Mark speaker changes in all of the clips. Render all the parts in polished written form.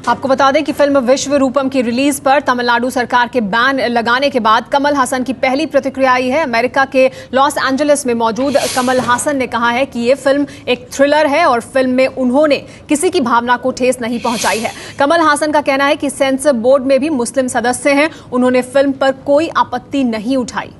Speaker 1: आपको बता दें कि फिल्म विश्वरूपम की रिलीज पर तमिलनाडु सरकार के बैन लगाने के बाद कमल हासन की पहली प्रतिक्रिया आई है। अमेरिका के लॉस एंजलिस में मौजूद कमल हासन ने कहा है कि ये फिल्म एक थ्रिलर है और फिल्म में उन्होंने किसी की भावना को ठेस नहीं पहुंचाई है। कमल हासन का कहना है कि सेंसर बोर्ड में भी मुस्लिम सदस्य हैं, उन्होंने फिल्म पर कोई आपत्ति नहीं उठाई।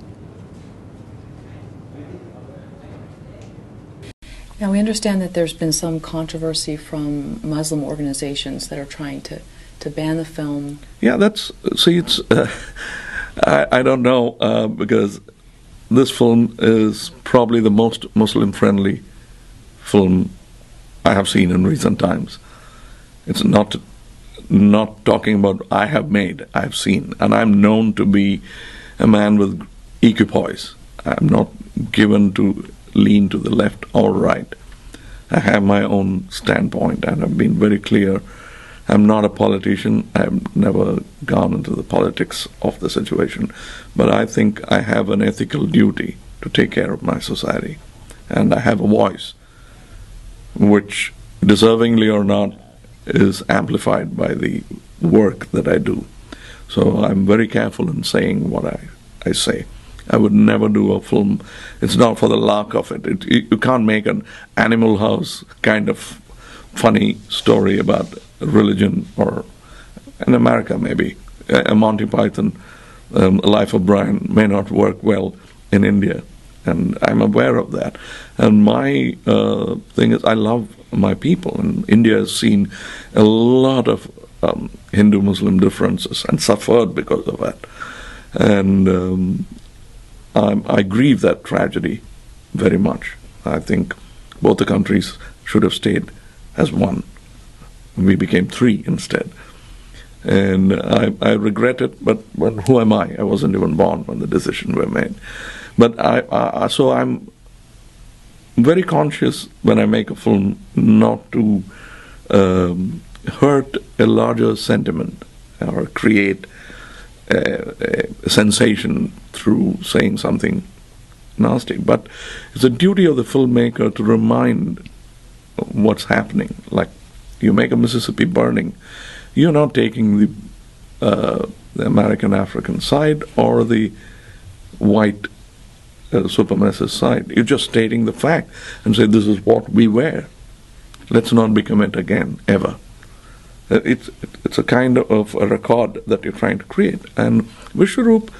Speaker 2: Now, we understand that there's been some controversy from Muslim organizations that are trying to ban the film.
Speaker 3: Yeah, it's, I don't know, because this film is probably the most Muslim-friendly film I have seen in recent times. It's not talking about I have made, I've seen, and I'm known to be a man with equipoise. I'm not given to lean to the left or right. I have my own standpoint, and I've been very clear. I'm not a politician. I've never gone into the politics of the situation. But I think I have an ethical duty to take care of my society. And I have a voice, which, deservingly or not, is amplified by the work that I do. So I'm very careful in saying what I say. I would never do a film. It's not for the lark of it. You can't make an Animal House kind of funny story about religion, or in America maybe. A Monty Python, Life of Brian may not work well in India, and I'm aware of that. And my thing is, I love my people, and India has seen a lot of Hindu-Muslim differences and suffered because of that. And I grieve that tragedy very much. I think both the countries should have stayed as one. We became three instead. And I regret it, but who am I? I wasn't even born when the decisions were made. But so I'm very conscious when I make a film not to hurt a larger sentiment or create a sensation through saying something nasty. But it's a duty of the filmmaker to remind what's happening. Like, you make a Mississippi Burning, you're not taking the American African side or the white supremacist side. You're just stating the fact and say, this is what we were. Let's not become it again, ever. It's a kind of a record that you're trying to create. And Vishwaroop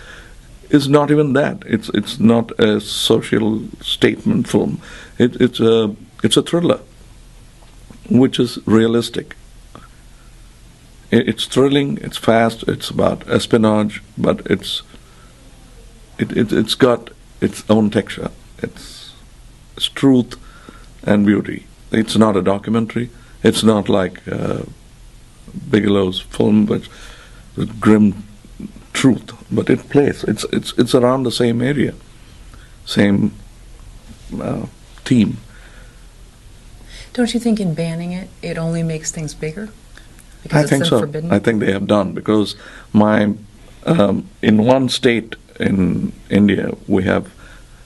Speaker 3: is not even that. It's not a social statement film. It's a thriller, which is realistic. It's thrilling. It's fast. It's about espionage, but it's got its own texture. It's truth and beauty. It's not a documentary. It's not like Bigelow's film, which with grim truth, but it plays. It's around the same area, same theme.
Speaker 2: Don't you think in banning it, it only makes things bigger?
Speaker 3: I think so. Forbidden? I think they have done, because in one state in India we have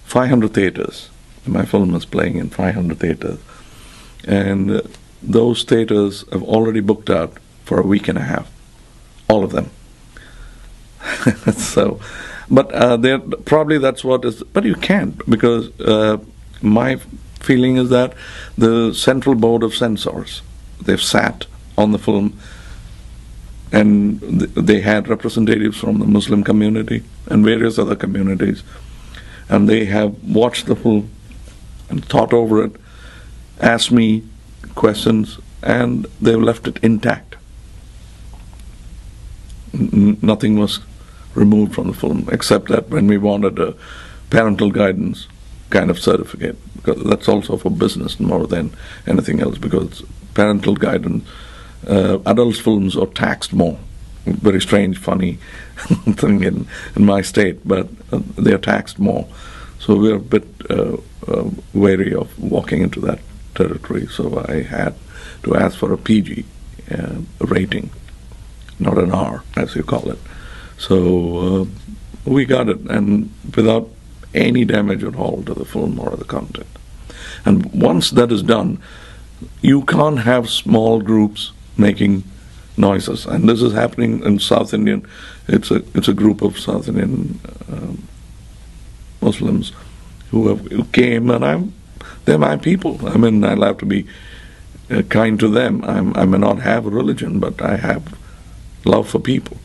Speaker 3: 500 theaters. My film is playing in 500 theaters, and those theaters have already booked out for a week and a half, all of them. So, but probably that's what is. But you can't, because my feeling is that the Central Board of Censors, they've sat on the film, and they had representatives from the Muslim community and various other communities, and they have watched the film and thought over it, asked me questions, and they've left it intact. Nothing was removed from the film, except that when we wanted a parental guidance kind of certificate, because that's also for business more than anything else, because parental guidance, adult films are taxed more. Very strange, funny thing in my state, but they're taxed more. So we're a bit wary of walking into that territory. So I had to ask for a PG rating, not an R, as you call it. So we got it, and without any damage at all to the film or the content. And once that is done, you can't have small groups making noises. And this is happening in South Indian. It's a group of South Indian Muslims who came, and they're my people. I mean, I'll have to be kind to them. I may not have a religion, but I have love for people.